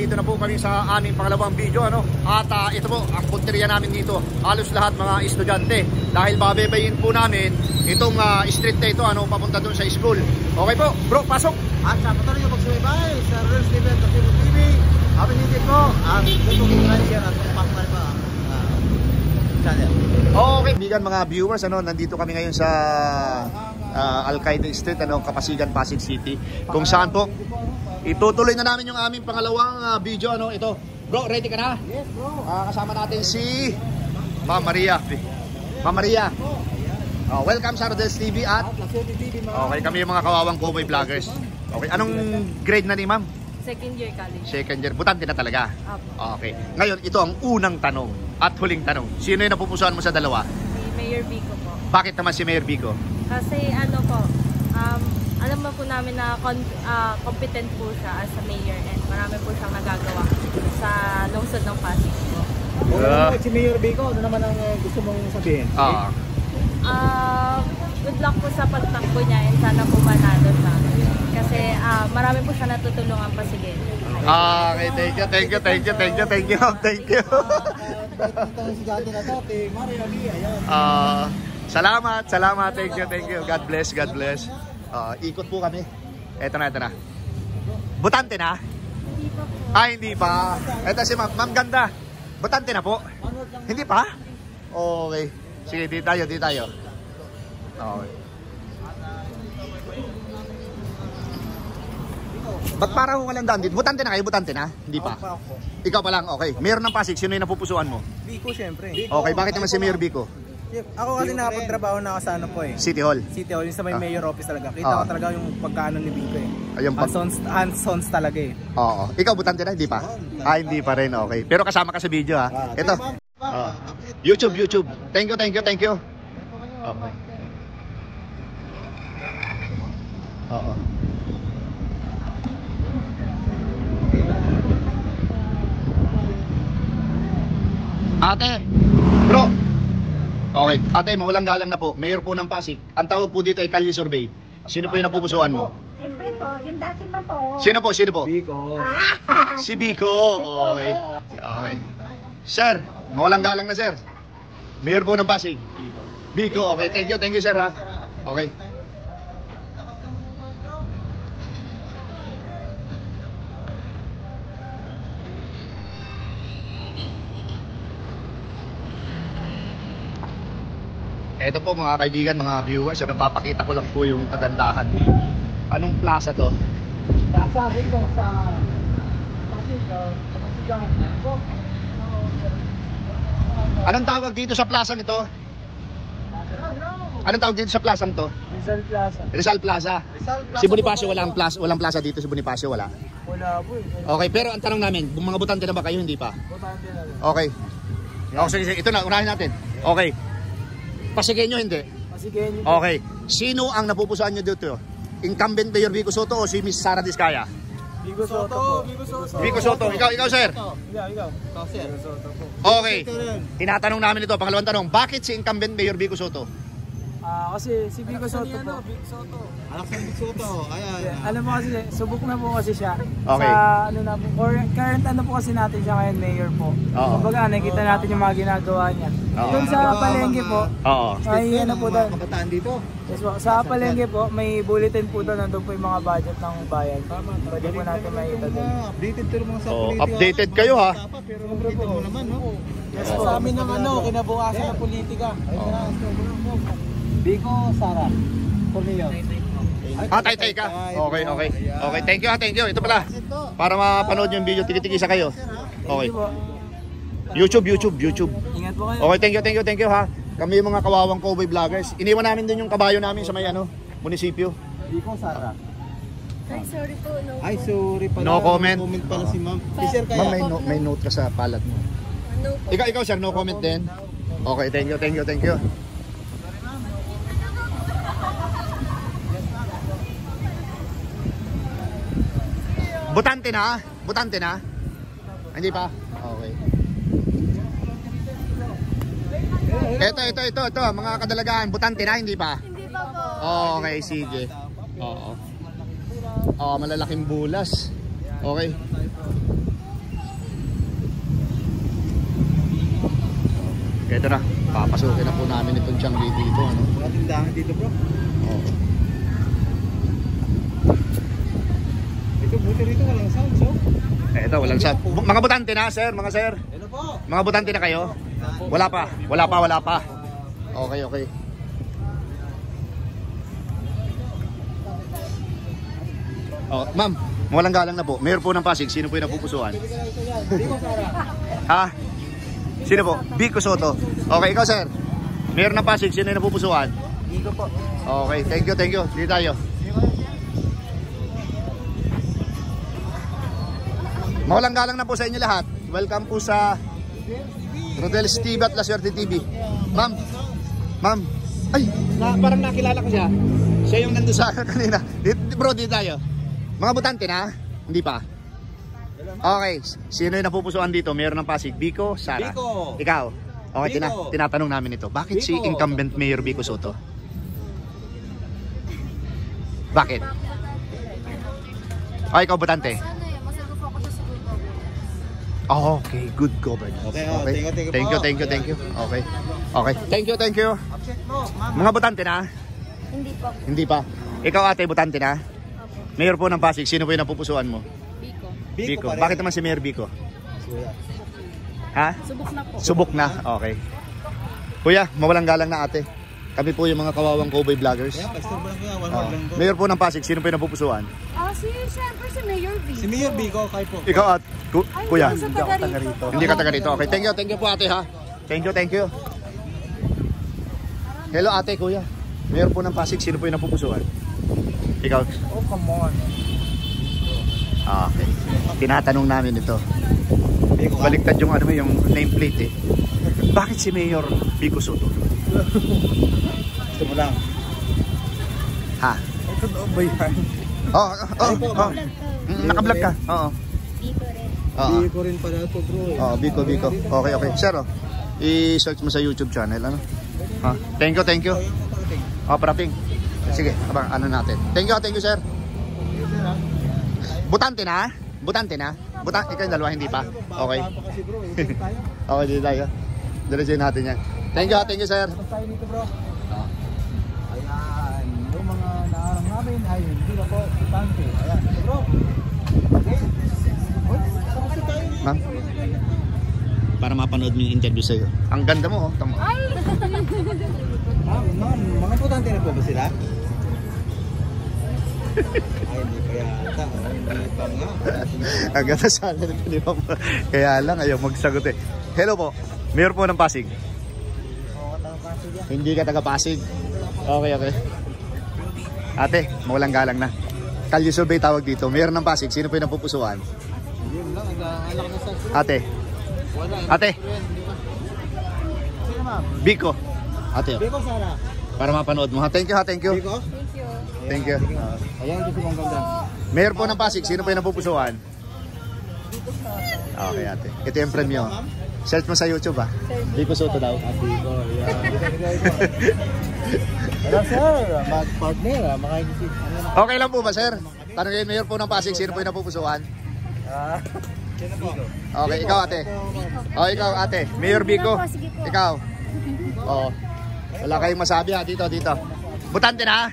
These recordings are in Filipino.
nandito na po kami sa aming pangalawang video, ano? At ito po, ang punteriya namin dito, halos lahat mga estudyante. Dahil babebayin po namin itong street na ito, ano, papunta doon sa school. Okay po, bro, pasok! At sa patuloy yung pagsubaybay sa Real Steven Casino TV, happy new day po, at tutugin na rin at pagpapal pa channel. Okay, bigan mga viewers, ano, nandito kami ngayon sa Alcaide Street, ano, Kapasigan, Pasig City. Kung saan po, itutuloy na namin yung aming pangalawang video, ano, ito. Bro, ready ka na? Yes, bro. Kasama natin si Ma'am Maria. Ma'am Maria. Welcome sa Rodel's TV at okay, kami yung mga kawawang cowboy vloggers. Okay, anong grade na ni Ma'am? Second year college. Second year. Butante na talaga? Apo. Okay. Ngayon, ito ang unang tanong at huling tanong. Sino yung napupusuan mo sa dalawa? Si Mayor Vico po. Bakit naman si Mayor Vico? Kasi ano po, alam mo po namin na competent po siya as a mayor and marami po siyang nagagawa sa lungsod ng Pasig po. Si Mayor Vico, ano naman ang gusto mong sabihin? Good luck po sa pagtakbo niya and sana po manalo siya. Kasi marami po siya natutulungan Pasigin. Okay, thank you. Salamat. Thank you. God bless. Ikot po kami. Ito na. Butante na? Hindi pa po. Hindi pa. Ito si Ma'am Ganda. Butante na po? Hindi pa? Okay. Sige, di tayo. Okay. Ba't parang walang daan dito? Butante na kayo? Butante na? Hindi pa? Ikaw pa lang, okay. Mayor ng Pasig, sino yung napupusuan mo? Vico, syempre. Okay, bakit naman si Mayor Vico? Ako kasi nakapagtrabaho na sa ano po eh. City Hall? City Hall, yung sa may mayor office talaga. Kita ko talaga yung pagkaano ni Vico eh. Hands-ons talaga eh. Oo. Ikaw, butante na? Hindi pa? Hindi pa rin, okay. Pero kasama ka sa video ha. Ito. YouTube. Thank you. Okay. Oo. Ate, bro. Okay, ate, mawalang galang na po. Mayor po ng Pasig. Ang tawag po dito ay Kalye Survey. Sino po yung napupusuan mo? Siyempre po, yung dati pa po. Sino po? Vico. Si Vico. Okay. Sir, mawalang galang na sir. Mayor po ng Pasig. Vico, okay. Thank you sir ha. Okay. Ito po mga kaibigan, mga viewers, napapakita ko lang po yung kagandahan. Anong plaza to? Plaza dito sa Anong tawag dito sa plaza nito? Anong tawag dito sa plaza nito? Rizal Plaza. Si Bonifacio walang plaza dito, si Bonifacio wala. Wala po eh. Okay, pero ang tanong namin, mga butante na ba kayo? Hindi pa? Butante na rin. Okay. Sige, ito na, unahin natin. Okay. Pasigenyo hindi? Pasigenyo. Okay. Sino ang napupusuan nyo dito? Incumbent Mayor Vico Soto o si Miss Sara Diskaya? Vico Soto. Vico Soto. Ikaw sir? Ikaw. Sir. Okay. Tinatanong namin ito, pangalawang tanong. Bakit si incumbent Mayor Vico Soto? Kasi si Vico Soto po. Anak sa Vico Soto. Ayan. Alam mo kasi, subok na po kasi siya. Okay. Sa ano na po, current ano po kasi natin siya ngayon, mayor po. Kumbaga, nakikita natin yung mga ginagawa niya. Doon sa palengke po, may ano po doon. Kabataan dito. Yes po, sa palengke po, may bulletin po doon, nandun po yung mga budget ng bayan. Pwede po natin makita doon. Updated pero mga sa politika. Updated kayo ha? Pero updated mo naman, no? Yes po. Sa amin ng kinabukasan ng politika. Vico, Sara. Cornelio. Tay ka? Okay, thank you. Ito pala, para mapanood yung video, tiki-tikisa kayo. Okay. YouTube. Ingat po kayo. Okay, thank you ha. Kami yung mga kawawang cowboy vloggers. Iniwan namin din yung kabayo namin sa may munisipyo. Vico, Sara. Sorry po. Ay, sorry pala. No comment. No comment pala si ma'am. Si sir kaya. Ma'am, may note ka sa palat mo. Ano po? Ikaw sir, no comment din. Okay, thank you. Butante na? Hindi pa? Okay. Ito, mga kadalagaan, butante na, hindi pa? Hindi pa po. Okay, sige. Oo. Malalaking bulas. Okay. ito na. Papasukin na po namin itong Changi dito. Ano? Wala tindahan dito bro. Oo. Ito buti rito walang sound so. Ito, walang sound. Mga butante na, sir, mga sir. Ano po? Mga butante na kayo? Wala pa. Okay. Oh, ma'am, walang galang na po. Mayor po ng Pasig, sino po yung napupusuan? Ha? Sino po? Vico Soto. Okay, ikaw sir. Mayor ng Pasig, sino yung napupusuan? Vico po. Okay, thank you. Dito tayo. Mawalang galang na po sa inyo lahat. Welcome po sa Rodel's TV at La Suerte TV. Ma'am. Ay, parang nakilala ko siya. Siya yung nandun sa kanina. Bro, dito tayo. Mga butante na? Hindi pa? Okay, sino yung napupusuan dito? Mayor ng Pasig, Vico, Sara? Vico. Ikaw? Okay, Vico. tinatanong namin ito. Bakit si Vico. incumbent Mayor Vico Soto? Bakit? Okay, ikaw butante? Oh, okay, good governance. Okay, Thank you. Okay. Thank you. Upset mo, ma'am. Mga butante na? Hindi po. Hindi pa. Ikaw ate, butante na? Opo. Mayor po ng Pasig, sino po yung napupusuan mo? Biko. Vico. Bakit naman si Mayor Vico? Ha? Subok na po. Subok na? Okay. Kuya, mawalang galang na ate. Kami po yung mga kawawang cowboy vloggers. Kaya, pastor mo lang kuya, one Oh. word lang po. Mayor po ng Pasig, sino po yung napupusuan? Siyempre si Mayor Biko. Si Mayor Vico, kayo po. Ikaw at kuya? Hindi ako taga rito. Hindi ka taga rito. Okay, thank you po ate ha. Thank you. Hello ate, kuya. Mayor po ng Pasig, sino po yung napupusuan? Ikaw? Oh, come on. Okay. Tinatanong namin ito. Vico ka? Baliktad yung yung nameplate eh. Bakit si Mayor Vico Soto? Gusto mo lang. Ha? Ito ba yan? Naka-vlog ka? Oo. Vico rin pala ito bro. Oo, Vico. Okay. Sir, i-search mo sa YouTube channel, ano? Ha? Thank you. Parating. Sige, ano natin. Thank you, sir. Butante na? Ikaw yung dalawa, hindi pa? Okay. Kasi bro, ito tayo. Okay, dito tayo. Diretso natin yan. Thank you, sir. Tapos tayo nito bro. Ayan, yung mga naarang namin ay hindi na po butante. Ayan, ito bro. Okay. Tapos tayo. Ma'am? Para mapanood mo yung interview sa'yo. Ang ganda mo, oh. Tama. Ma'am, mga butante na po ba sila? Ay, hindi pa yata. Hindi pa nga. Ang ganda sana nito ni Ma'am. Kaya lang, ayaw magsagot eh. Hello po. Mayor po ng Pasig. Hindi ka taga Pasig. Okay. Ate, mawalang galang na. Kalye survey tawag dito. Mayor ng Pasig, sino po yung napupusuan? Yun lang, nag-aalak na sa bro. Ate. Ate. Sino ma'am? Vico. Ate, Vico Sara. para mapanood mo. Thank you. Vico? Thank you. Ayan, gusto mong ganda. Mayor po ng Pasig, sino po yung napupusuan? Okay, ate. Ito yung premyo. Search mo sa YouTube ah. Vico Soto daw. Vico, yeah. Hello sir, mag-partner, makikisip. Okay lang po ba, sir? Tanongin Mayor po ng Pasig, sino po yung napupusuan? Sino po? Okay, ikaw ate. Oh, ikaw ate. Mayor Vico. Ikaw. Oh. Wala kayong masabi ha dito. Butante na?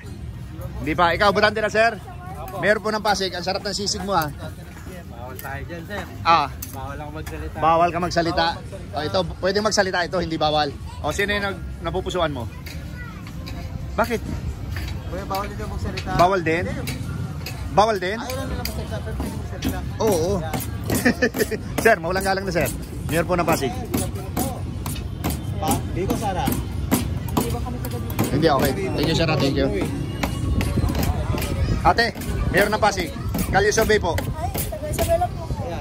Hindi pa. Ikaw butante na, sir? Mayor po ng Pasig. Ang sarap ng sisig mo ha. Bawal tayo dyan sir. Bawal ako magsalita. Bawal ka magsalita. Oh, ito pwedeng magsalita, ito hindi bawal. Oh, sino yung napupusuan mo? Bakit? Kuya, bawal dito magsalita. Bawal din? Bawal din? Ayaw lang nila magsalita, pero pwede magsalita. Oo. Sir, mawalang galang na, sir. Mayor po ng Pasig. Vico Sara. Hindi, okay. Thank you, sir. Thank you. Ate, Mayor ng Pasig. Kalye survey po.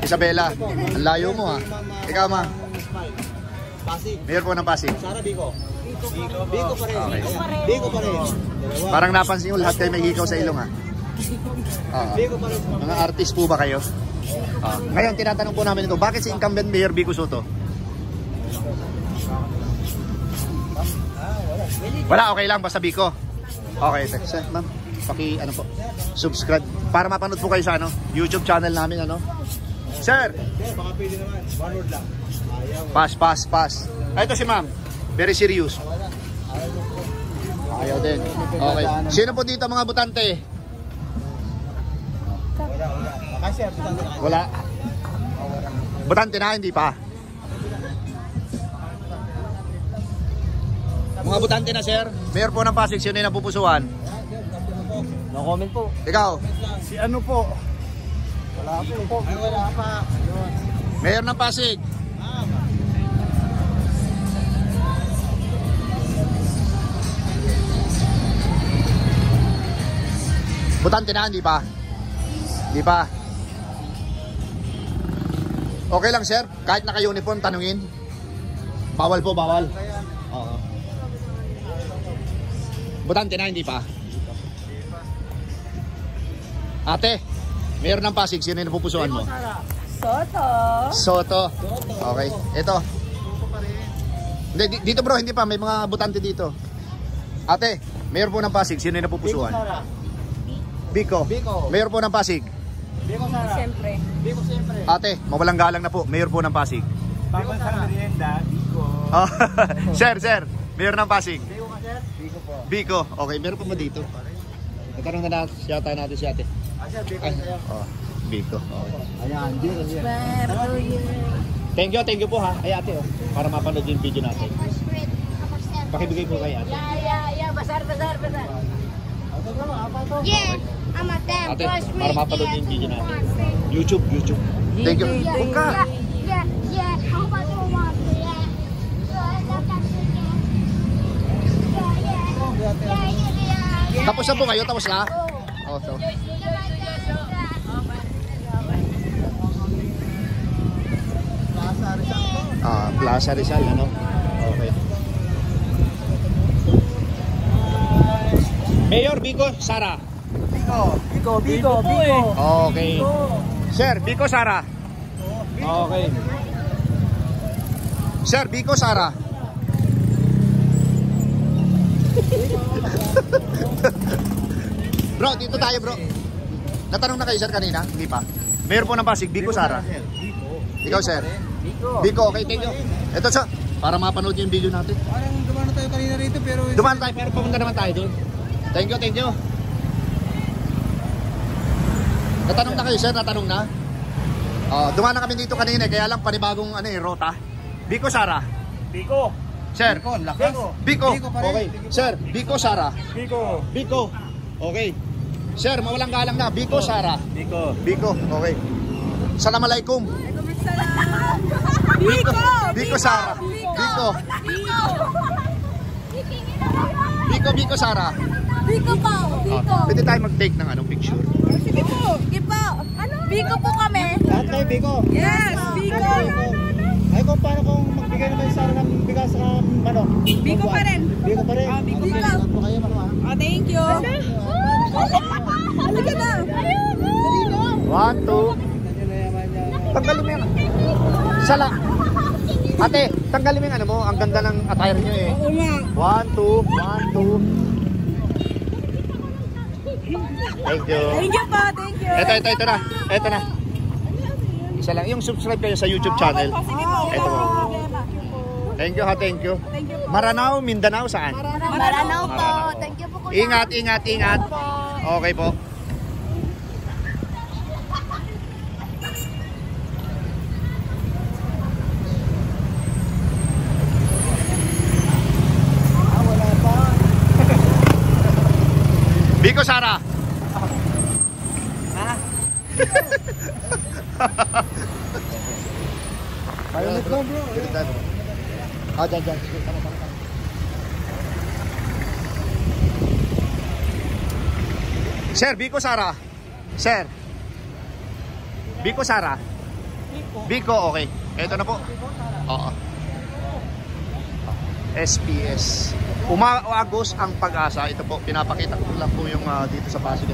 Isabela. Ang layo mo ha. Ikaw ma. Pasig. Mayor po ng Pasig. Sara Vico. Vico pa rin. Okay. Vico pa rin. Parang napansin nyo lahat kayo may hikaw sa ilong ha. Vico pa rin. Mga artist po ba kayo? Ngayon, tinatanong po namin ito. Bakit si incumbent Mayor Vico Soto? Wala, okay lang. Basta Vico. Okay, sir, ma'am. Ano po, subscribe para mapanood po kayo sa YouTube channel namin Sir. Baka pwede naman. One word lang. Pass. Ito si ma'am. Very serious. Ayaw din. Okay. Sino po dito mga butante? Wala. Butante na, hindi pa. Mga butante na, sir. Mayor po ng Pasig, sino yung napupusuan? No comment po. Ikaw? Si ano po? Wala po. Ay, wala pa. Mayor ng Pasig. Butante na, hindi pa? Hindi pa. Okay lang, sir. Kahit naka-uniform, tanungin. Bawal po, bawal. Oo. Butante na, hindi pa? Ate, mayor ng Pasig, sino yung napupusuan mo? Soto. Soto. Okay. Ito. Hindi, dito bro, hindi pa. May mga butante dito. Ate, mayor po ng Pasig, sino yung napupusuan? Biko. Mayor po ng Pasig. Biko Sara. Siyempre. Biko siyempre. Ate, mawalang galang na po. Mayor po ng Pasig. Biko sa merienda. Biko. Oh, sir. Mayor ng Pasig. Biko ka sir? Biko po. Biko. Okay, meron po ba dito? Natanong na natin si ate. Sir, Biko Ay, sa'yo. oh, Biko. Okay. Ayan, Biko sir. Thank you po ha. Ay ate, oh, para mapanood yung video natin. Pakibigay po kay ate. Yeah, basar. Yeah, I'm a damn Ate, brush para mapanood yung video natin. YouTube. Thank you. Huwag ka. Yeah. How about you want to? Yeah. Yeah. Tapos na po kayo? Tapos na? Oh, so. Plaza Rizal, ano? Okay. Mayor Biko Sara. Biko. Okay. Sir, Biko Sara. Okay. Sir, Biko Sara. Bro, dito tayo bro. Natanong na kayo sir kanina? Hindi pa. Mayor po ng Pasig, Biko Sara. Ikaw sir. Biko, okay, thank you. Ito sir, para mapanood yung video natin. Parang dumaan na tayo kanina rito pero... Dumaan tayo, pero pumunta naman tayo doon. Thank you. Natanong na kayo sir, natanong na? Dumaan na kami dito kanina, kaya lang panibagong rota. Biko Sara. Biko. Sir. Biko, lakas. Biko. Biko pa rin. Okay. Sir, Biko Sara. Biko. Okay. Sir, mawalang galang na. Biko Sara. Biko. Okay. Assalamualaikum. Biko Sara. Biko Sara. Biko po. Pwede tayo mag-take ng picture. Sige po. Biko po kami. Lahat kayo Biko. Yes, Biko. Ay kung paano kung magbigay naman sana ng bigas sa manok? Biko pa rin. Biko pa rin. Biko. Salamat po kayo manok. Oh, thank you. Halika na. 1, 2. Tanggalin mo yan. Sala. Ate, tanggalin mo yung mo. Ang ganda ng attire nyo eh. 1, 2. Thank you. Thank you po. Thank you. Ito na. Isa lang. Yung subscribe kayo sa YouTube channel. Sige po. Ito po. Thank you. Maranao, Mindanao, saan? Maranao po. Thank you po kuya. Ingat. Okay po. Biko Sara. Ayun lang bro. Dyan. Sir, Biko Sara. Sir. Biko Sara. Biko, okay. Ito na po. Oo. SPS. Umaagos ang pag-asa. Ito po, pinapakita ko lang po yung dito sa Pasig.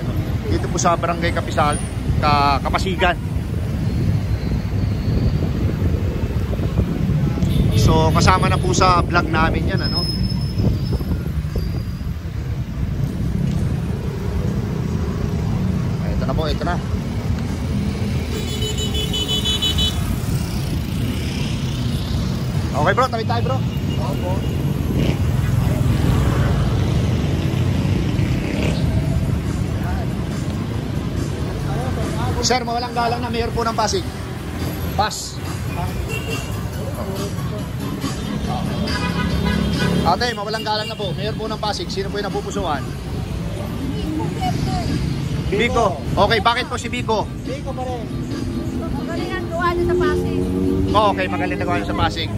Dito po sa Barangay Kapasigan. So, kasama na po sa vlog namin yan, ano? Ito na po, ito na. Okay bro, tawid tayo bro. Opo. Sir, mawalang galang na mayor po ng Pasig. Pass. Ate, mawalang galang na po. Mayor po ng Pasig. Sino po yung napupusuan? Biko. Okay, bakit po si Biko? Biko pa rin. Magaling ang gawa niya sa Pasig. Okay, magaling nagawa niyo sa Pasig.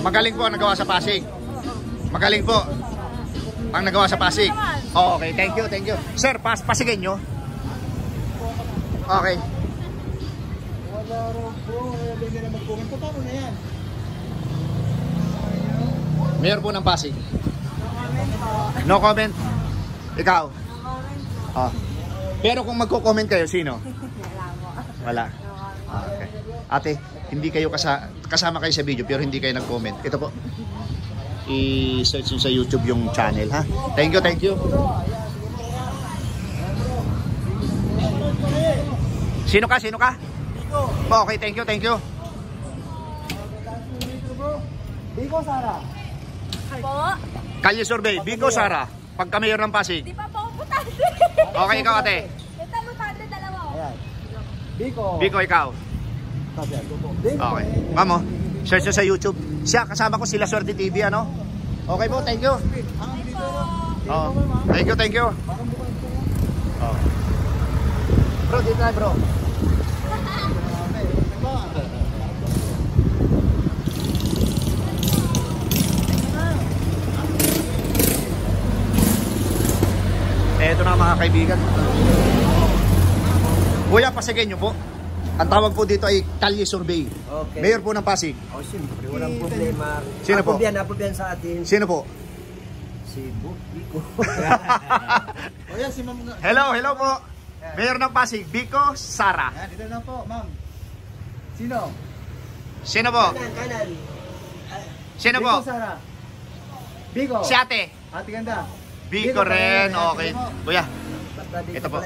Magaling po ang nagawa sa Pasig. Magaling po ang nagawa sa Pasig. Okay, thank you, thank you. Sir, pasigin nyo. Okay. Wala raw po. Kaya din nila mag-comment. Paano na yan? Mayor po ng Pasig. No comment. Ikaw? Oh. Pero kung magko-comment kayo, sino? Wala. Okay. Ate, hindi kayo kasama kayo sa video pero hindi kayo nag-comment. Ito po. I-search nyo sa YouTube yung channel, ha? Thank you, thank you. Sino ka? Sino ka? Okay, thank you, thank you. Biko, Sara. Po? Kalye Survey, Biko Sara, pagka mayor ng Pasig. Di pa po butante. Okay, ikaw ate. Ito butante dalawa. Ayan. Biko. Biko, ikaw. Biko. Okay. Mamo, search nyo sa YouTube. Siya, kasama ko sila Swerte TV, ano? Okay po, thank you. Oh. Thank you, thank you. Oh. Bro, dito tayo bro. Eto na mga kaibigan. Kuya, pasigin nyo po. Ang tawag po dito ay Kalye Survey. Okay. Mayor po ng Pasig. Oh, siyempre, walang problema. Sino po? Approve yan sa atin. Sino po? Si Biko. O yan, si Ma'am. Hello, hello po. Mayor ng Pasig, Biko Sara. Yan, dito na po, Ma'am. Sino? Sino po? Kanan. Sino Biko, po? Sara. Biko. Si ate. Ate ganda. Biko rin. Okay. Kuya, ito po.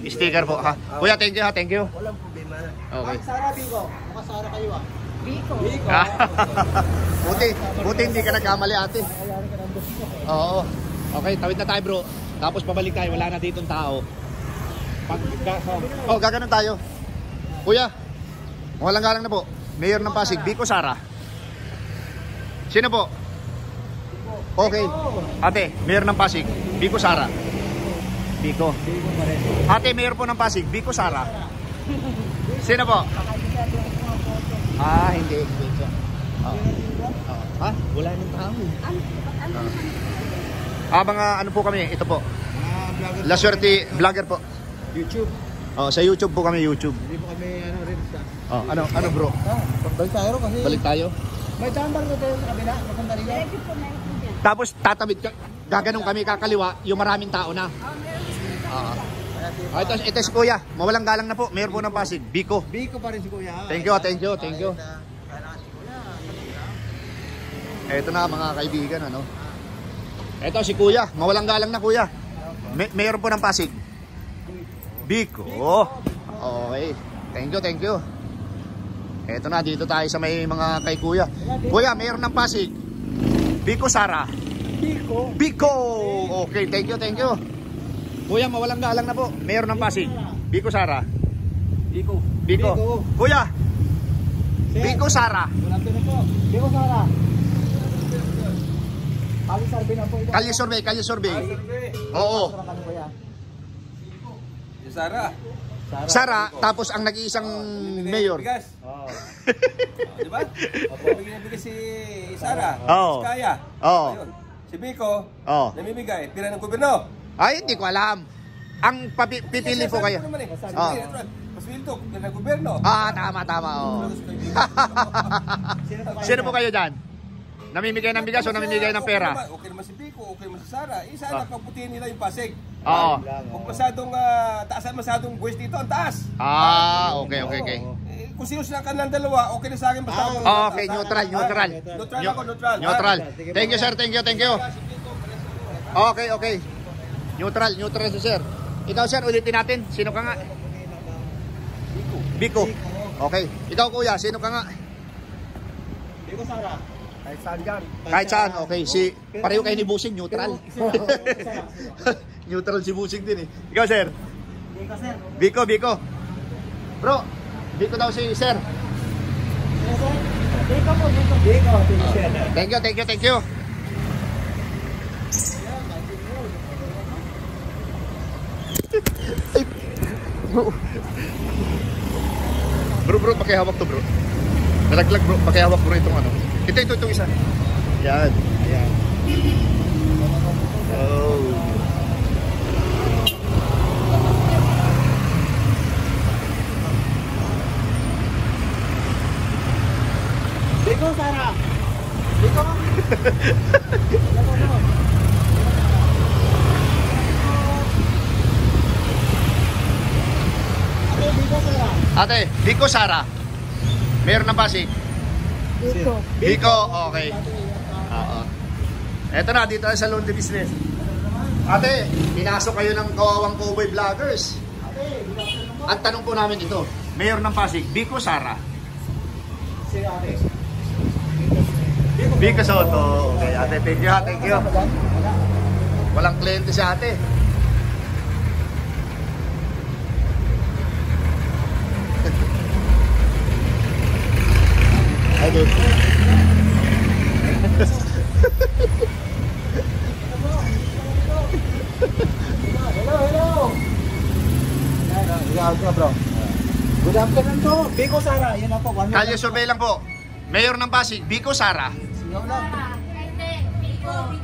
Sticker po ha. Kuya, thank you ha. Thank you. Walang problema. Okay. Sara, Biko. Maka Sara kayo ah. Biko. Biko. buti hindi ka nagkamali ate. Oo. Okay, tawid na tayo bro. Tapos pabalik tayo. Wala na ditong tao. Gaganon tayo. Kuya, walang galang na po. Mayor ng Pasig, Biko Sara. Sino po? Okay. Ate, Mayor ng Pasig, Biko Sara. Biko. Ate, Mayor po ng Pasig, Biko Sara. Sino po? Hindi. Ha? Wala nang tao. Mga ano po kami, ito po. La Suerte vlogger po. YouTube. Sa YouTube po kami, YouTube. Hindi po kami rin sa. Ano bro? Balik tayo kasi. Balik tayo. May tambal na tayo sa kabila. Sa sandali. Tapos tatawid gaganong kami kakaliwa, yung maraming tao na. Ito si Kuya, mawalang galang na po. Mayor po ng Pasig, Biko. Biko pa rin si Kuya. Thank you. Ito na mga kaibigan, ano. Ito si Kuya, mawalang galang na Kuya. Mayor po ng Pasig, Biko. Okay. Thank you. Ito na, dito tayo sa may mga kay Kuya. Kuya, Mayor ng Pasig, Biko Sara. Biko. Okay, thank you. Kuya, mawalang galang na po. Mayor ng Pasig, Biko Sara. Biko. Kuya, Biko Sara. Biko Sara. Kalye Survey. Oo. Sara, tapos ang nag-iisang mayor. Diba? Namimigay si Sara. Oo. Si Kaya. Oo. Ayun. Si Biko. Oo. Namimigay. Pira ng gobyerno. Ay, hindi ko alam. Ang pipili po kayo. Paswildo. Pira ng gobyerno. Tama. Oo. Sino po kayo dyan? Namimigay ng bigas o namimigay ng pera? Okay naman si Biko. Okay naman si Sara. Sana pagputihin nila yung Pasig. Oo. Kung masyadong taasan masyadong buwis dito, ang taas. Okay. Kung sino sila ka ng dalawa, okay na sa akin basta ako. Okay, neutral. Neutral ako, neutral. Neutral. Thank you, sir. Thank you. Okay. Neutral si sir. Ikaw, sir, ulitin natin. Sino ka nga? Biko. Okay. Ikaw, kuya, sino ka nga? Biko Sara. Kahit saan dyan. Kahit saan, okay. Pareho kayo ni Busing, neutral. Neutral si Busing din eh. Ikaw, sir? Biko, sir. Biko. Bro, Biko daw si sir. Biko po, Biko. Thank you. Bro, pakihawak to bro. Nalaglag bro, pakihawak bro itong ano. Ito isa. Yan. Ayan. Oh. Biko, Sarah. Biko. Ate, Biko Sara. Mayor ng Pasig. Biko, okay. Oo. Eto na, dito tayo sa Laundry Business. Ate, pinasok kayo ng kawawang cowboy vloggers. Ang tanong po namin ito, Mayor ng Pasig, Biko Sara. Biko Soto. Okay, ate, thank you. Walang kliyente si ate. Hello. Bro. Good afternoon po. Biko Sara. Yan na po. Kalye survey lang po. Mayor ng Pasig, Biko Sara. Sigaw lang.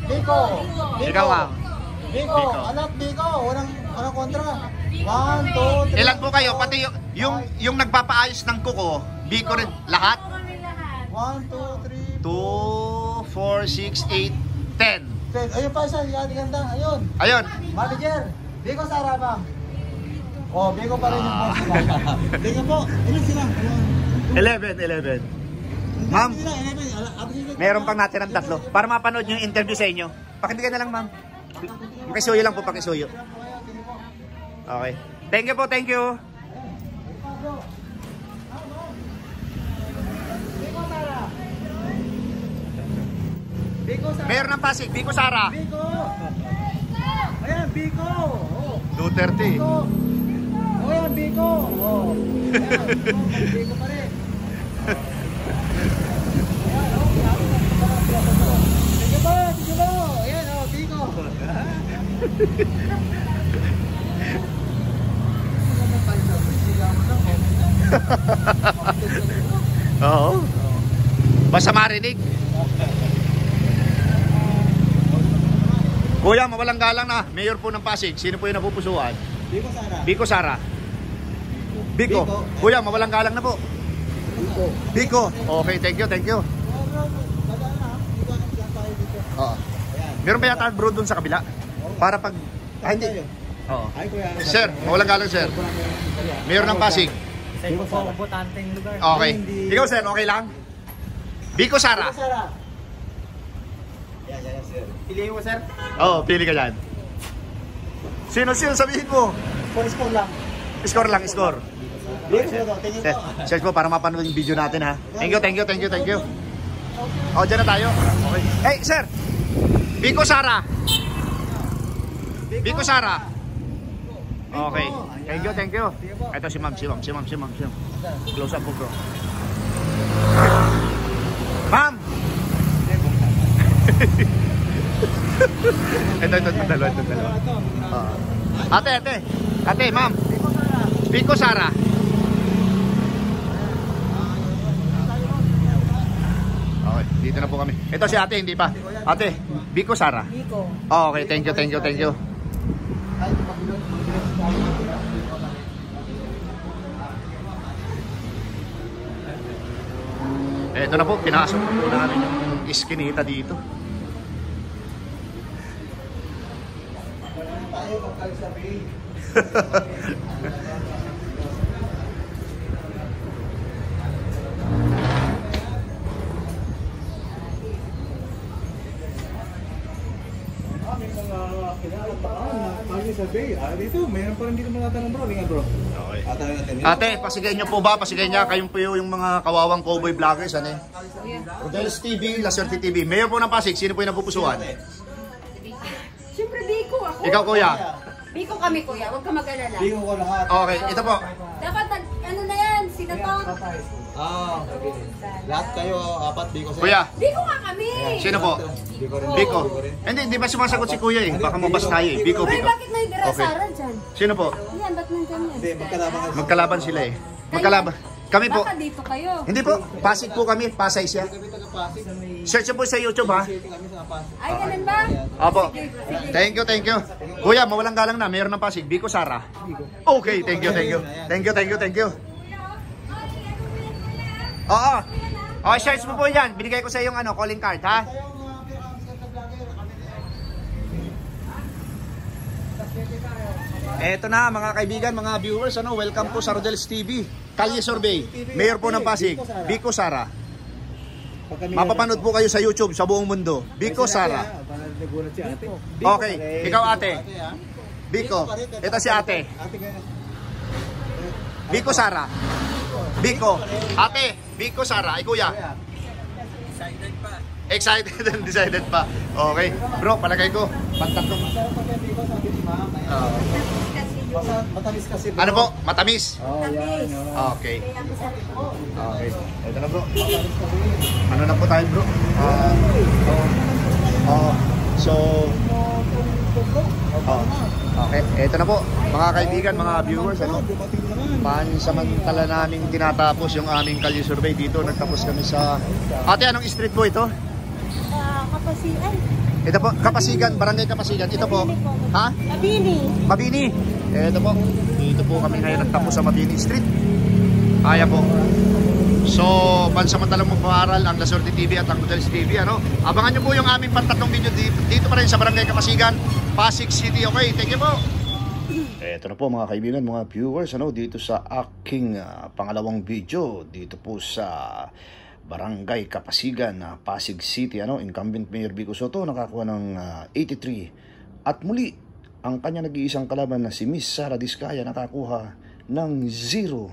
Biko. Ikaw ang. Biko. Anak Biko. Walang kontra. 1, 2, 3. Ilan po kayo? Pati yung nagpapaayos ng kuko, Biko rin. Lahat? 1, 2, 3. 2, 4, 6, 8, 10. Ayun pa isa. Yan, ganda. Ayun. Ayun. Manager. Biko Sara ba? Oh, Biko pa rin yung boss nila. Biko po. Ilan sila? 11. Ma'am, meron pang natirang 3 para mapanood yung interview sa inyo. Pakindigan na lang, ma'am. Pakisuyo lang po, pakisuyo. Okay. Thank you po, thank you. Mayor ng Pasig, Biko Sara. Biko. Ayan, Biko. Oh. Duterte. Biko. Oh, yan, Biko. Oh. Ayan, Biko pa rin. Sige po. Ayan, oh, Biko. Oo. Basta marinig. Kuya, mawalang galang na. Mayor po ng Pasig. Sino po yung napupusuan? Biko Sara. Biko Sara. Biko. Kuya, mawalang galang na po. Biko. Okay, thank you. Oo. Meron ba yata bro dun sa kabila? Para pag... hindi. Oo. Sir, mawalang galang sir. Mayor ng Pasig. Biko po, botanteng lugar. Okay. Ikaw sir, okay lang? Biko Sara. Yan, sir. Piliin mo, sir. Oo, pili ka dyan. Sino sabihin mo? Score lang. Score. Biko po, tingin po. Search po para mapanood yung video natin ha. Thank you. O, dyan na tayo. Okay. Hey, sir! Biko Sara. Okay. Thank you. Ito si ma'am. Close up po bro. Ma'am! ito dalawa. Ate, ma'am. Biko Sara. Okay, dito na po kami. Ito si ate, hindi pa. Ate, Biko Sara. Biko. Oh, okay, thank you. Ito na po, pinasok po namin yung iskinita dito. May mga kinakabahan na pagi sa survey. Dito, mayroon pa rin dito matatanong bro. Linga bro. Okay. Tatanong natin. Ate, pasigay niyo po ba? Pasigay niya. Kayong po yung mga kawawang cowboy vloggers. Ano eh? Rodel's TV, La Suerte TV. Mayor po ng Pasig. Sino po yung napupusuan? Siyempre, Biko ako. Ikaw, kuya. Biko kami, kuya. Huwag ka mag-alala. Bingo ko lahat. Okay, ito po. Dapat, ano na yan? Sino to? Lahat kayo, apat Bingo sir. Kuya, Biko nga kami. sino po? Bingo rin. Biko. Hindi ba sumasagot si kuya eh? Baka mabas tayo eh. Biko, Uy, Biko. bakit may Sara dyan? Sino po? Yan, ba't nandyan yan? Hindi, magkalaban kayo. Magkalaban sila eh. Magkalaban. Kami po. Baka dito kayo. Hindi po. Pasig po kami. Pasay siya. Kami taga-Pasig. Search niyo po sa YouTube ha. City kami sa Pasig. Ay, ganun ba? Opo. Thank you, thank you. Kuya, mawalang galang na. Mayor ng Pasig. Biko, Sara. Okay, thank you, thank you. Thank you, thank you, thank you. Oo. Oh, search mo po yan. Binigay ko sa iyo yung calling card ha. Eto na mga kaibigan, mga viewers, welcome po sa Rodel's TV. Kalye Survey, Mayor po ng Pasig, Biko, Sara. Mapapanood po kayo sa YouTube sa buong mundo. Biko, Sara. Okay, ikaw ate. Biko, ito si ate. Biko, Sara. Biko, ate. Biko, Sara. Ay kuya. Excited and decided pa. Okay. Bro, palagay ko. Pantatlong. Matamis kasi bro. Ano po? Matamis? Yan. Okay. Okay. Ito na bro. Ano na po tayo bro? Okay. Ito na po. Mga kaibigan, mga viewers, pansamantala namin tinatapos yung aming Kalye Survey dito. Nagtapos kami sa... Ate, anong street po ito? Kapasigan. Ito po, Kapasigan, Barangay Kapasigan. Ito po. Ha? Mabini. Mabini. Ito po. Dito po kami ngayon nagtapos sa Mabini Street. Kaya po. So, pansamantalang magpaaral ang La Suerte TV at ang Rodel's TV. Abangan nyo po yung aming pantatlong video dito pa rin sa Barangay Kapasigan, Pasig City. Okay, thank you po. Ito na po mga kaibigan, mga viewers, dito sa aking pangalawang video dito po sa Barangay Kapasigan, Pasig City. Incumbent Mayor Biko Soto nakakuha ng 83 at muli ang kanya nag-iisang kalaban na si Miss Sara Diskaya nakakuha ng 0.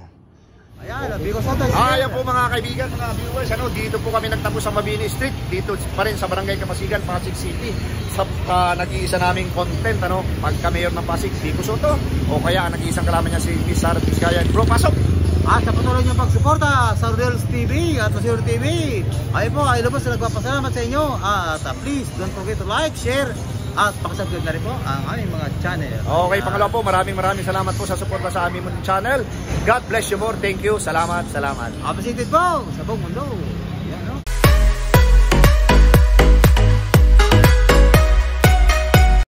Ayan, Biko Soto. Ayan po mga kaibigan, mga viewers, dito po kami nagtapos sa Mabini Street, dito pa rin sa Barangay Kapasigan, Pasig City. Sa nag-iisa naming content, pagka Mayor ng Pasig, Biko Soto, o kaya nag-iisang kalaban niya si Miss Sara Diskaya. Bro, pasok! At sa patuloy niyong pagsuporta sa Rodel's TV at La Suerte TV. Ay po, ay lubos na nagpapasalamat sa inyo. At please, don't forget to like, share, at pakisubscribe na rin po ang aming mga channel. Okay, pangalawa po, maraming salamat po sa suporta sa aming channel. God bless you more. Thank you. Salamat. Appreciated po sa buong mundo.